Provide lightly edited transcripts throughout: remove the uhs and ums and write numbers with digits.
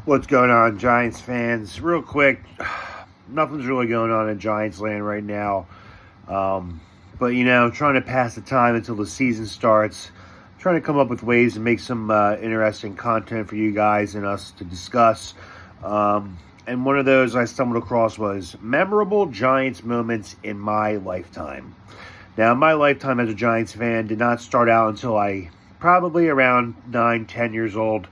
What's going on, Giants fans? Real quick, nothing's really going on in Giants land right now. But, trying to pass the time until the season starts, trying to come up with ways to make some interesting content for you guys and us to discuss. And one of those I stumbled across was memorable Giants moments in my lifetime. Now, my lifetime as a Giants fan did not start out until I probably around 9-10 years old.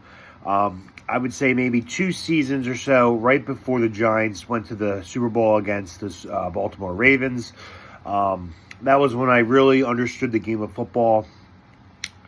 I would say maybe 2 seasons or so right before the Giants went to the Super Bowl against the Baltimore Ravens. That was when I really understood the game of football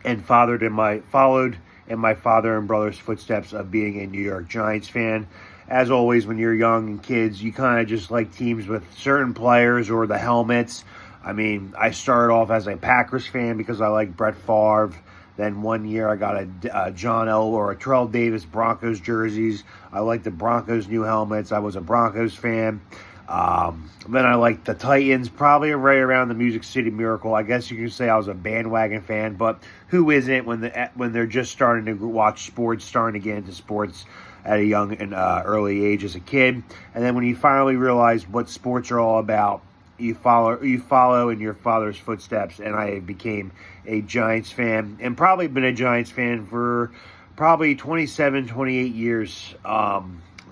and followed in my father and brother's footsteps of being a New York Giants fan. As always, when you're young and kids, you kind of just like teams with certain players or the helmets. I mean, I started off as a Packers fan because I like Brett Favre. Then one year I got a John L. or a Terrell Davis Broncos jerseys. I liked the Broncos new helmets. I was a Broncos fan. Then I liked the Titans, probably right around the Music City Miracle. I guess you can say I was a bandwagon fan, but who isn't when they're just starting to watch sports, starting to get into sports at a young and early age as a kid. And then when you finally realize what sports are all about, you follow in your father's footsteps, and I became a Giants fan, and probably been a Giants fan for probably 27, 28 years.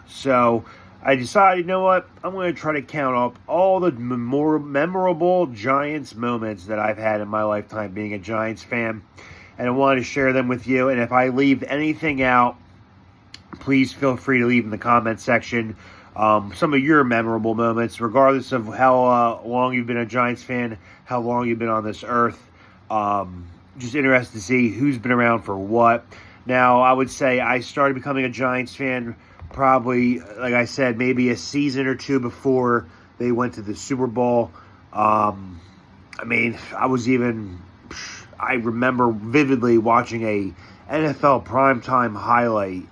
So I decided, you know what, I'm going to try to count up all the more memorable Giants moments that I've had in my lifetime being a Giants fan, and I wanted to share them with you. And if I leave anything out, please feel free to leave in the comment section some of your memorable moments, regardless of how long you've been a Giants fan, how long you've been on this earth. Just interested to see who's been around for what. Now, I would say I started becoming a Giants fan probably, like I said, maybe a season or two before they went to the Super Bowl. I remember vividly watching a NFL primetime highlight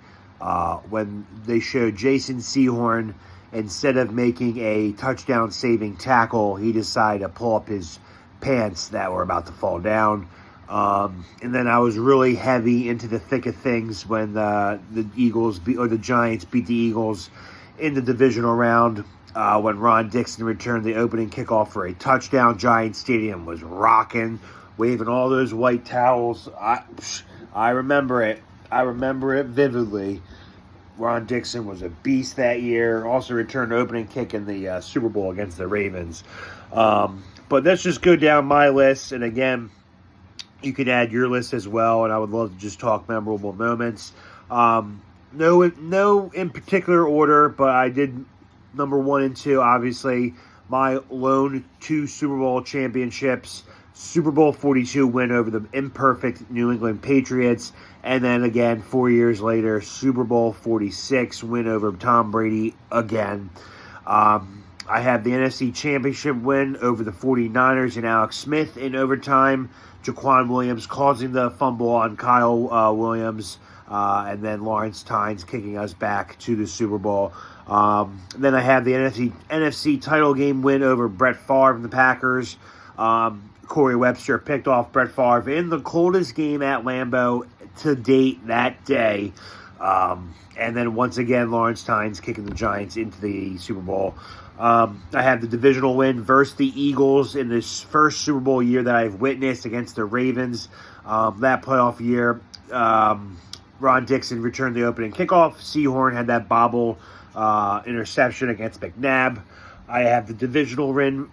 when they showed Jason Sehorn, instead of making a touchdown-saving tackle, he decided to pull up his pants that were about to fall down. And then I was really heavy into the thick of things when the Giants beat the Eagles in the divisional round. When Ron Dixon returned the opening kickoff for a touchdown, Giant Stadium was rocking, waving all those white towels. I remember it. I remember it vividly. Ron Dixon was a beast that year. Also returned the opening kick in the Super Bowl against the Ravens. But let's just go down my list. And again, you can add your list as well. And I would love to just talk memorable moments. No in particular order, but I did number 1 and 2. Obviously, my lone 2 Super Bowl championships. Super Bowl 42 win over the imperfect New England Patriots. And then again, 4 years later, Super Bowl 46 win over Tom Brady again. I have the NFC Championship win over the 49ers and Alex Smith in overtime. Jaquan Williams causing the fumble on Kyle Williams. And then Lawrence Tynes kicking us back to the Super Bowl. Then I have the NFC title game win over Brett Favre and the Packers. Corey Webster picked off Brett Favre in the coldest game at Lambeau to date that day. And then once again, Lawrence Tynes kicking the Giants into the Super Bowl. I have the divisional win versus the Eagles in this first Super Bowl year that I've witnessed against the Ravens. That playoff year, Ron Dixon returned the opening kickoff. Sehorn had that bobble interception against McNabb. I have the divisional win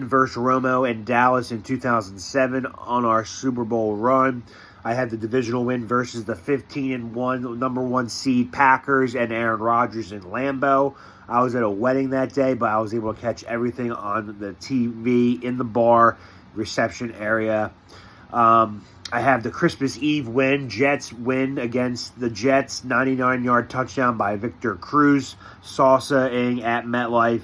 versus Romo and Dallas in 2007 on our Super Bowl run. I had the divisional win versus the 15-1 number 1 seed Packers and Aaron Rodgers in Lambeau. I was at a wedding that day, but I was able to catch everything on the TV in the bar reception area. I have the Christmas Eve win, Jets win against the Jets, 99-yard touchdown by Victor Cruz, salsa-ing at MetLife,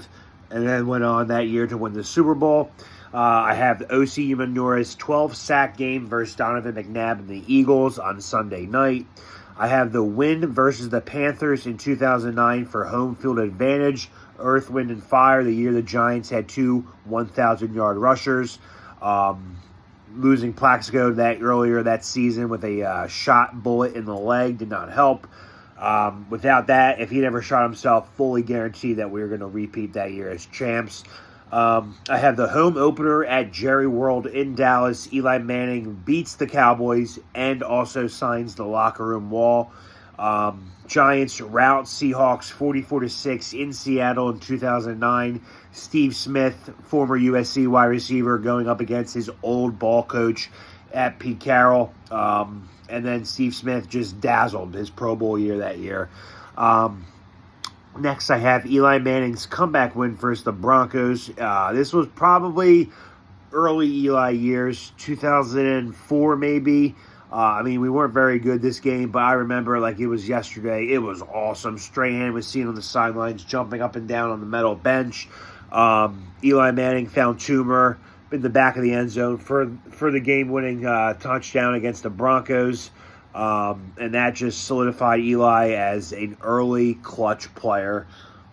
and then went on that year to win the Super Bowl. I have the O.C. Umenyiора's 12-sack game versus Donovan McNabb and the Eagles on Sunday night. I have the win versus the Panthers in 2009 for home field advantage. Earth, Wind, and Fire, the year the Giants had 2 1,000-yard rushers. Losing Plaxico earlier that season with a shot bullet in the leg did not help. Without that, if he never shot himself, fully guaranteed that we were going to repeat that year as champs. I have the home opener at Jerry World in Dallas. Eli Manning beats the Cowboys and also signs the locker room wall. Giants rout Seahawks 44-6 in Seattle in 2009. Steve Smith, former USC wide receiver, going up against his old ball coach at Pete Carroll. And then Steve Smith just dazzled his Pro Bowl year that year. Next, I have Eli Manning's comeback win versus the Broncos. This was probably early Eli years, 2004 maybe. We weren't very good this game, but I remember like it was yesterday. It was awesome. Strahan was seen on the sidelines jumping up and down on the metal bench. Eli Manning found Toomer in the back of the end zone for the game-winning touchdown against the Broncos. And that just solidified Eli as an early clutch player.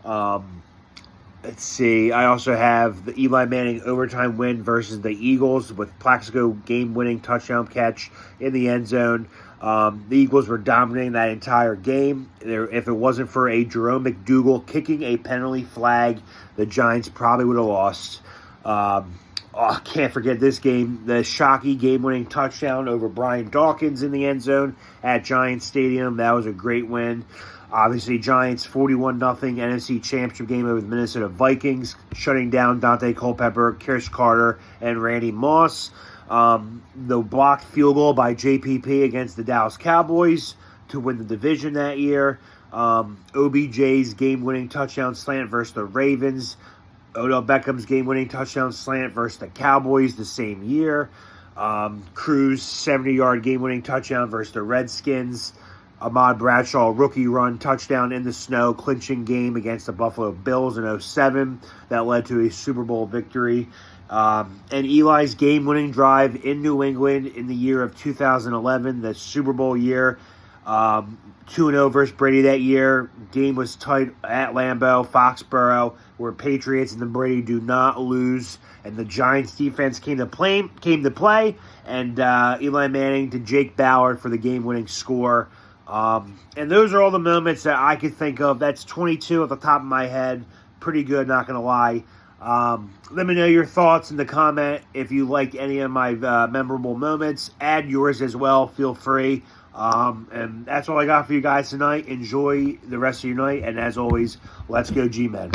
Let's see. I also have the Eli Manning overtime win versus the Eagles with Plaxico game-winning touchdown catch in the end zone. The Eagles were dominating that entire game. If it wasn't for a Jerome McDougal kicking a penalty flag, the Giants probably would have lost. I can't forget this game. The Shockey game-winning touchdown over Brian Dawkins in the end zone at Giants Stadium. That was a great win. Obviously, Giants 41-0 NFC Championship game over the Minnesota Vikings, shutting down Dante Culpepper, Kirsch Carter, and Randy Moss. The blocked field goal by JPP against the Dallas Cowboys to win the division that year. OBJ's game-winning touchdown slant versus the Ravens. Odell Beckham's game-winning touchdown slant versus the Cowboys the same year. Cruz 70-yard game-winning touchdown versus the Redskins. Ahmad Bradshaw rookie run touchdown in the snow clinching game against the Buffalo Bills in 2007 that led to a Super Bowl victory. And Eli's game-winning drive in New England in the year of 2011, the Super Bowl year. 2-0 versus Brady that year. Game was tight at Lambeau, Foxborough, where Patriots and the Brady do not lose. And the Giants defense came to play, and Eli Manning to Jake Ballard for the game-winning score. And those are all the moments that I could think of. That's 22 at the top of my head. Pretty good, not going to lie. Let me know your thoughts in the comment if you like any of my memorable moments. Add yours as well. Feel free. And that's all I got for you guys tonight. Enjoy the rest of your night. And as always, let's go G-Men.